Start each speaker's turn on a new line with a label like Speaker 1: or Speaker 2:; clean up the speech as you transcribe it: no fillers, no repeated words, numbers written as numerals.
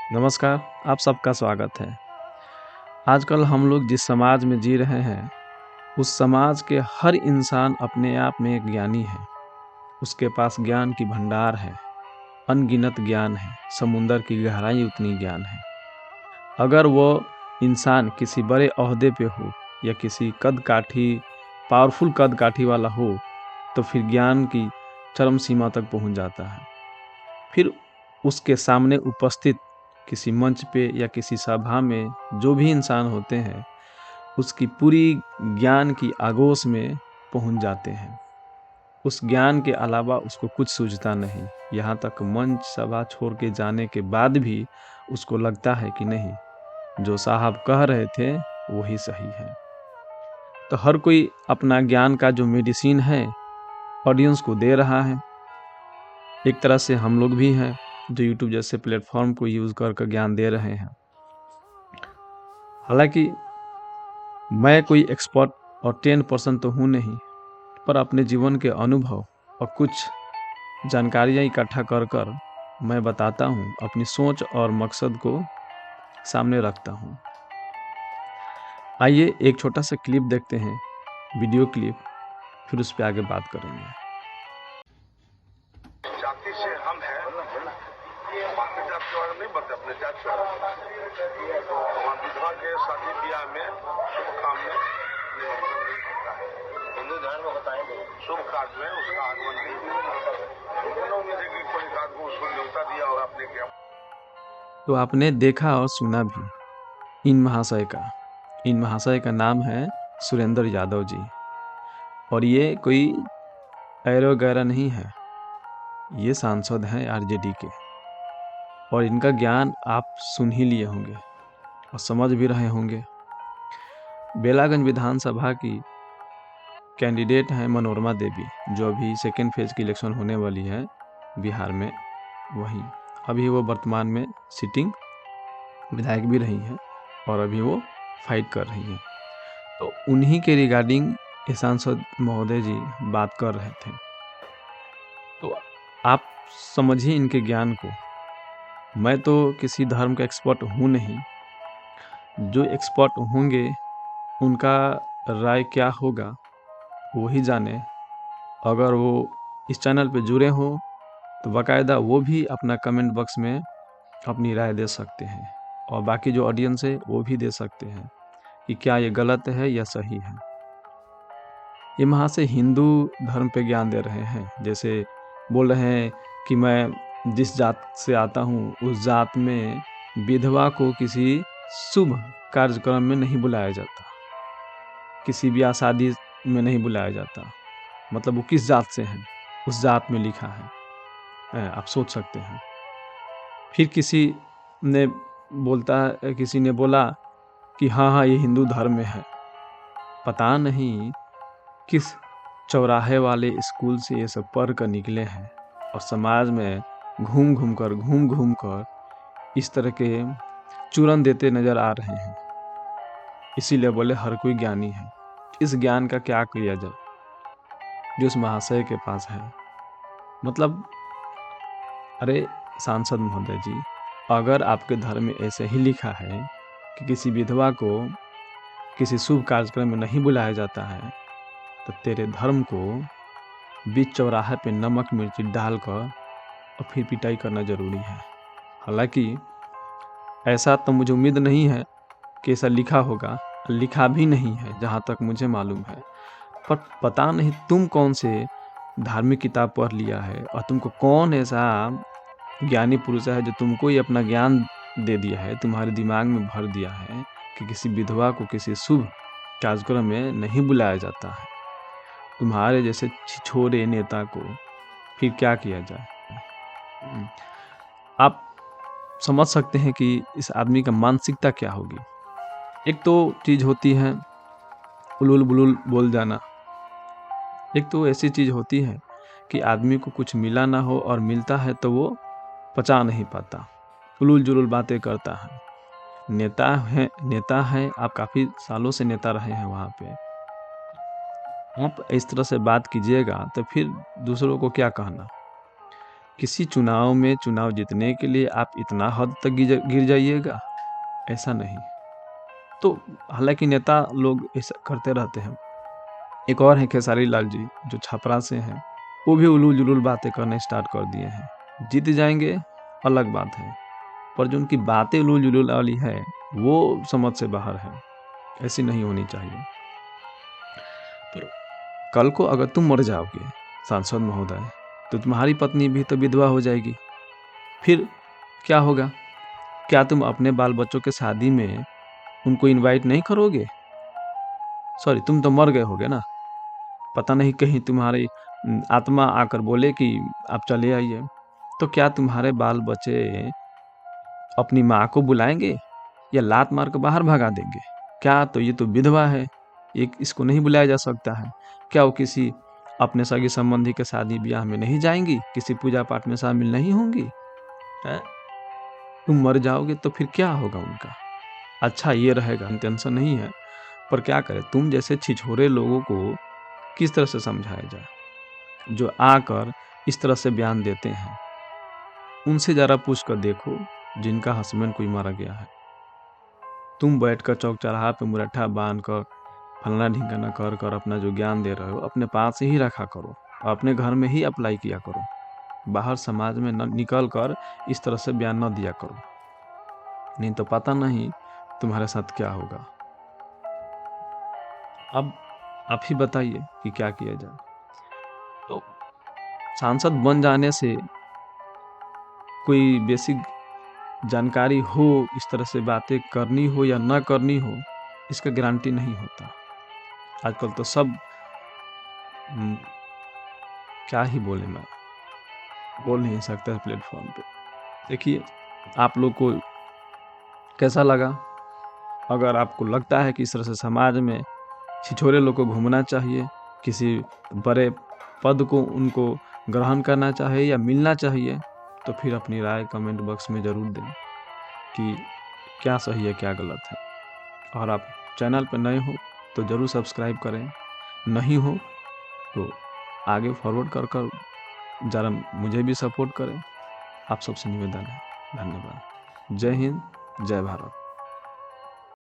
Speaker 1: नमस्कार, आप सबका स्वागत है। आजकल हम लोग जिस समाज में जी रहे हैं, उस समाज के हर इंसान अपने आप में एक ज्ञानी है। उसके पास ज्ञान की भंडार है, अनगिनत ज्ञान है, समुंदर की गहराई उतनी ज्ञान है। अगर वो इंसान किसी बड़े ओहदे पे हो या किसी पावरफुल कद काठी वाला हो, तो फिर ज्ञान की चरम सीमा तक पहुंच जाता है। फिर उसके सामने उपस्थित किसी मंच पे या किसी सभा में जो भी इंसान होते हैं, उसकी पूरी ज्ञान की आगोश में पहुंच जाते हैं। उस ज्ञान के अलावा उसको कुछ सूझता नहीं। यहाँ तक मंच सभा छोड़ के जाने के बाद भी उसको लगता है कि नहीं, जो साहब कह रहे थे वही सही है। तो हर कोई अपना ज्ञान का जो मेडिसिन है ऑडियंस को दे रहा है। एक तरह से हम लोग भी हैं जो यूट्यूब जैसे प्लेटफॉर्म को यूज़ कर ज्ञान दे रहे हैं। हालांकि मैं कोई एक्सपर्ट और 10% तो हूँ नहीं, पर अपने जीवन के अनुभव और कुछ जानकारियाँ इकट्ठा कर मैं बताता हूँ, अपनी सोच और मकसद को सामने रखता हूँ। आइए एक छोटा सा क्लिप देखते हैं, वीडियो क्लिप, फिर उस पर आगे बात करेंगे।
Speaker 2: जाति से हम हैं, बाकी जात के बारे में नहीं बताते, अपने जात के बारे में। वहाँ विधवा के शादी ब्याह में शुभ काम में हिंदू धर्म में होता है, शुभ कार्य में उसका आगमन नहीं। दोनों में से कोई एक आदमी उसको न्योता दिया और आपने क्या।
Speaker 1: तो आपने देखा और सुना भी इन महाशय का नाम है सुरेंद्र यादव जी। और ये कोई ऐरो गैरा नहीं है, ये सांसद हैं आरजेडी के। और इनका ज्ञान आप सुन ही लिए होंगे और समझ भी रहे होंगे। बेलागंज विधानसभा की कैंडिडेट हैं मनोरमा देवी, जो अभी सेकेंड फेज की इलेक्शन होने वाली है बिहार में। वहीं अभी वो वर्तमान में सिटिंग विधायक भी रही हैं और अभी वो फाइट कर रही हैं। तो उन्हीं के रिगार्डिंग ये सांसद महोदय जी बात कर रहे थे। तो आप समझिए इनके ज्ञान को। मैं तो किसी धर्म का एक्सपर्ट हूँ नहीं, जो एक्सपर्ट होंगे उनका राय क्या होगा वो ही जाने। अगर वो इस चैनल पे जुड़े हों तो बाकायदा वो भी अपना कमेंट बॉक्स में अपनी राय दे सकते हैं, और बाकी जो ऑडियंस है वो भी दे सकते हैं कि क्या ये गलत है या सही है। ये वहाँ से हिंदू धर्म पे ज्ञान दे रहे हैं, जैसे बोल रहे हैं कि मैं जिस जात से आता हूँ उस जात में विधवा को किसी शुभ कार्यक्रम में नहीं बुलाया जाता, किसी ब्याह शादी में नहीं बुलाया जाता। मतलब वो किस जात से हैं उस जात में लिखा है, आप सोच सकते हैं। फिर किसी ने बोला कि हाँ ये हिंदू धर्म में है। पता नहीं किस चौराहे वाले स्कूल से ये सब पढ़ कर निकले हैं और समाज में घूम घूम कर इस तरह के चूरन देते नजर आ रहे हैं। इसीलिए बोले हर कोई ज्ञानी है। इस ज्ञान का क्या किया जाए जो उस महाशय के पास है। मतलब अरे सांसद महोदय जी, अगर आपके धर्म में ऐसे ही लिखा है कि किसी विधवा को किसी शुभ कार्यक्रम में नहीं बुलाया जाता है, तो तेरे धर्म को बीच चौराहे पे नमक मिर्ची डालकर और फिर पिटाई करना जरूरी है। हालांकि ऐसा तो मुझे उम्मीद नहीं है कि ऐसा लिखा होगा, लिखा भी नहीं है जहाँ तक मुझे मालूम है। पर पता नहीं तुम कौन से धार्मिक किताब पढ़ लिया है और तुमको कौन ऐसा ज्ञानी पुरुष है जो तुमको ये अपना ज्ञान दे दिया है, तुम्हारे दिमाग में भर दिया है कि किसी विधवा को किसी शुभ कार्यक्रम में नहीं बुलाया जाता है। तुम्हारे जैसे छिछोरे नेता को फिर क्या किया जाए। आप समझ सकते हैं कि इस आदमी का मानसिकता क्या होगी। एक तो चीज़ होती है उलूल बुलूल बोल जाना, एक तो ऐसी चीज़ होती है कि आदमी को कुछ मिला ना हो और मिलता है तो वो पचा नहीं पाता, उलूल जुलूल बातें करता है। नेता है, आप काफ़ी सालों से नेता रहे हैं वहाँ पे। आप इस तरह से बात कीजिएगा तो फिर दूसरों को क्या कहना। किसी चुनाव में चुनाव जीतने के लिए आप इतना हद तक गिर जाइएगा, ऐसा नहीं। तो हालांकि नेता लोग ऐसा करते रहते हैं। एक और है खेसारी लाल जी, जो छपरा से हैं, वो भी उलूल जुलूल बातें करने स्टार्ट कर दिए हैं। जीत जाएंगे अलग बात है, पर जो उनकी बातें उलूल जुलूल वाली है वो समझ से बाहर है, ऐसी नहीं होनी चाहिए। पर कल को अगर तुम मर जाओगे सांसद महोदय, तो तुम्हारी पत्नी भी तो विधवा हो जाएगी। फिर क्या होगा? क्या तुम अपने बाल बच्चों के शादी में उनको इनवाइट नहीं करोगे? सॉरी, तुम तो मर गए होगे ना। पता नहीं कहीं तुम्हारी आत्मा आकर बोले कि आप चले आइए, तो क्या तुम्हारे बाल बच्चे अपनी माँ को बुलाएंगे या लात मार कर बाहर भगा देंगे? क्या तो ये तो विधवा है, इसको नहीं बुलाया जा सकता है। क्या वो किसी अपने सगे संबंधी के शादी ब्याह में नहीं जाएंगी? किसी पूजा पाठ में शामिल नहीं होंगी? है? तुम मर जाओगे तो फिर क्या होगा उनका? अच्छा ये रहेगा, टेंशन नहीं है, पर क्या करें, तुम जैसे छिछोरे लोगों को किस तरह से समझाया जाए, जो आकर इस तरह से बयान देते हैं। उनसे जरा पूछ कर देखो जिनका हस्बैंड कोई मारा गया है। तुम बैठकर चौक चौराहा पे मुरट्ठा बांध कर फलना ढिंकाना कर कर अपना जो ज्ञान दे रहे हो अपने पास ही रखा करो, अपने घर में ही अप्लाई किया करो। बाहर समाज में न निकल कर इस तरह से बयान न दिया करो, नहीं तो पता नहीं तुम्हारे साथ क्या होगा। अब आप ही बताइए कि क्या किया जाए। तो सांसद बन जाने से कोई बेसिक जानकारी हो, इस तरह से बातें करनी हो या ना करनी हो, इसका गारंटी नहीं होता। आजकल तो सब क्या ही बोले, मैं बोल नहीं सकता प्लेटफॉर्म पे। देखिए, आप लोग को कैसा लगा? अगर आपको लगता है कि इस तरह से समाज में छिछोरे लोग को घूमना चाहिए, किसी बड़े पद को उनको ग्रहण करना चाहिए या मिलना चाहिए, तो फिर अपनी राय कमेंट बॉक्स में ज़रूर दें कि क्या सही है क्या गलत है। और आप चैनल पर नए हो तो ज़रूर सब्सक्राइब करें, नहीं हो तो आगे फॉरवर्ड कर ज़रा मुझे भी सपोर्ट करें। आप सबसे निवेदन है। धन्यवाद। जय हिंद, जय भारत।